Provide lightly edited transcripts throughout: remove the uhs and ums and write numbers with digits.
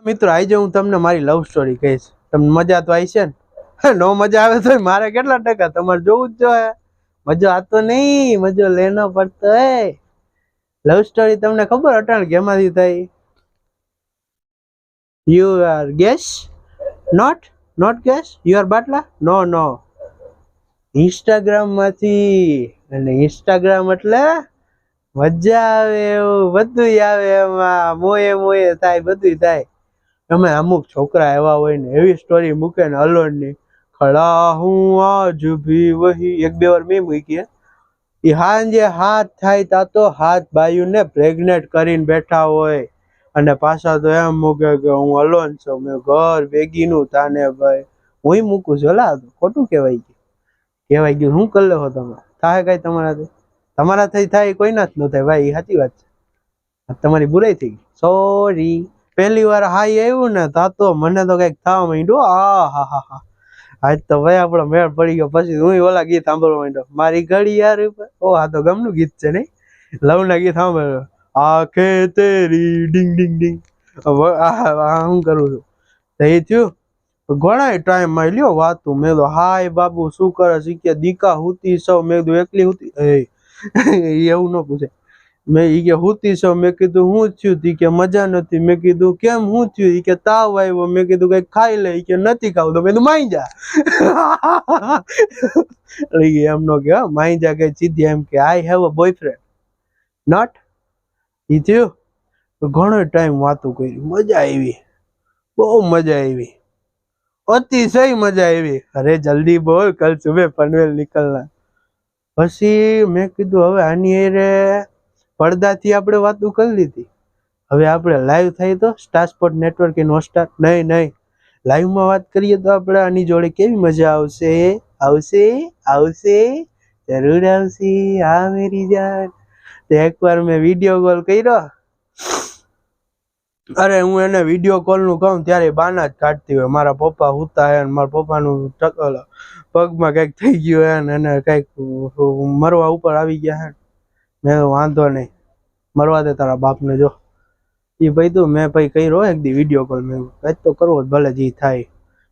મિત્રો આજે હું તમને મારી લવ સ્ટોરી કહીશ. તમને મજા તો આવી છે ને? નો મજા આવે તો મારે કેટલા ટકા તમારે જોવું જ જોઈએ. મજો આતો નહીં, મજો લેનો પડતો હે. લવ સ્ટોરી તમને ખબર અટાણ કેમાંથી થઈ? You are gas? Not gas? You are બાટલા? નો ઇન્સ્ટાગ્રામ માંથી. અને ઇન્સ્ટાગ્રામ એટલે મજા આવે એવું બધું આવે, એમાં મોએ થાય, બધું થાય. અમે અમુક છોકરા એવા હોય ને એવી સ્ટોરી મૂકે ને અલોન ની, ખડા હું આજ ભી વહી, એક બે વાર મેં મૂકી. એ હાંજે હાથ થાય તા તો હાથ બાયુ ને પ્રેગ્નેટ કરીને બેઠા હોય, અને પાછા તો એમ મૂકે કે હું અલોન છું, મેં ઘર ભેગી નું તાને ભાઈ હું મૂકું છું. લા ખોટું કહેવાય ગયું. શું કરી લો તમે? થાય કઈ તમારા થઈ થાય, કોઈ ના જ ન થાય ભાઈ. સાચી વાત છે, તમારી બુરાઈ થઈ ગઈ, સોરી. પહેલી વાર હાઈ આવ્યું ને તા તો મને તો કઈક થવા માંડ્યું. હા આજ તો ભાઈ આપણો મેળ પડી ગયો. પછી હું ઓલા ગીત સાંભળવા માંડ્યો, મારી ઘડી યાર. ઓ આ તો ગમનું ગીત છે નહીં? લવ ના ગીત સાંભળ્યો, આંખે તેરી ડિંગ ડિંગ ડિંગ. હું કરું છું એ થયું ઘણા ટાઈમ માં લ્યો વાતું. મેં તો હાય બાબુ શું કરે શીખ્યા દીકા હુતી સૌ. મેં કીધું એકલી હુતી? એવું ન પૂછે. મેં ઈ કે હુતી છો? મેં કીધું હું થયું? તી કે મજા નથી. મેં કીધું કેમ, હું થયું? ઈ કે તાવ આવ્યો. મેં કીધું કઈ ખાઈ લે. ઈ કે નથી ખાવું. તો મેં કીધું માઈ જા. એમ નો કે માઈ જા, કઈ સીધી એમ કે I have a boyfriend not. ઈ થયું ઘણો ટાઈમ વાતું કરી, મજા આવી, બહુ મજા આવી, અતિશય મજા આવી. અરે જલ્દી બોલ, કલ સુબહ પનવેલ નીકળના. પછી મેં કીધું હવે આની રે પડદાથી આપણે વાતો કરી લીધી, હવે આપણે લાઈવ થાય તો star sport network in Hotstar. નહીં લાઈવમાં વાત કરીએ તો આપણે આની જોડે કેવી મજા આવશે, જરૂર આવશે. હા મેરી જાન. તો એકવાર મેં વિડીયો કોલ કર્યો. અરે હું એને વિડીયો કોલ નું કહું ત્યારે બાના જ કાઢતી હોય. મારા પપ્પા હુતા હે, મારા પપ્પાનું પગમાં કઈક થઈ ગયું હે, એને કઈક મરવા ઉપર આવી ગયા હે. મેં વાંધો નહીં, મરવા દે તારા બાપ ને. જો એ ભાઈ તું મેં ભાઈ કર્યો એક દી વિડીયો કોલ. મેં કઈ તો કરવો ભલે જે થાય.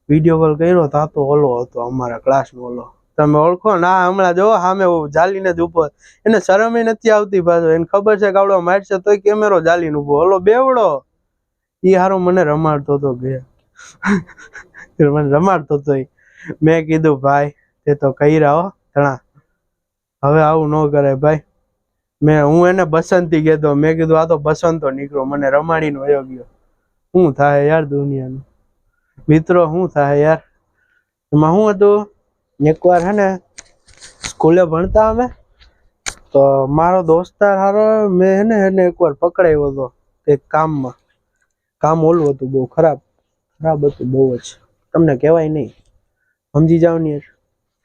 વિડીયો કોલ કર્યો તો આ તો ઓલો હતો અમારા ક્લાસનો ઓલો, તમે ઓળખો ના? હમણાં જો સામે જાલીને જ ઉપર, એને શરમ નથી આવતી પાછો. એને ખબર છે કે આવડો મારશે તોય કેમેરો જાલીને ઉભો. ઓલો બેવડો ઈ હારો મને રમાડતો હતો. મને રમાડતો હતો. મેં કીધું ભાઈ તે તો કર્યા હો ઘણા, હવે આવું ન કરે ભાઈ. હું એને બસંતી કહેતો. મેં કીધું આ તો બસંતો નીકળો, મને રમાડીને વયો ગયો. શું થાય યાર દુનિયાનું? મિત્રો શું થાય યાર? એમાં શું હતું, એકવાર હે ને સ્કૂલે ભણતા અમે તો મારો દોસ્તાર હારો મેં એને એકવાર પકડાયો હતો એક કામમાં. કામ ઓલું હતું, બહુ ખરાબ હતું, બહુ જ. તમને કહેવાય નહીં, સમજી જાવ ને.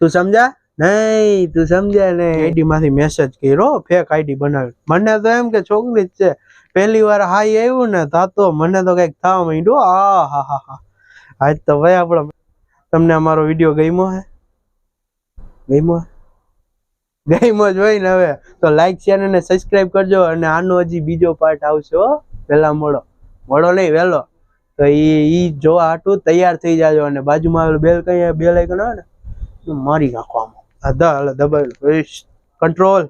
તું સમજા નહીં? તું સમજ્યા નહીં? આઈડી માંથી મેસેજ કર્યો, ફેક આઈડી બનાવી. મને તો એમ કે છોકરી જ છે. પહેલી વાર હાઈ આવ્યું ને તા તો મને તો કઈક થવા માંડ્યું. હા આજ તો ભાઈ આપણો. તમને અમારો વિડીયો ગમ્યો હે? ગમ્યો જ હોય ને હવે તો લાઈક શેર અને સબસ્ક્રાઇબ કરજો. અને આનો હજી બીજો પાર્ટ આવશે હો, પેલા મોડો નહીં વહેલો. તો ઈ જોવા હાટું તૈયાર થઈ જાજો. અને બાજુમાં આવેલું બેલ આઇકન આવે ને મારી નાખો આમાં. દબાવેલું કંટ્રોલ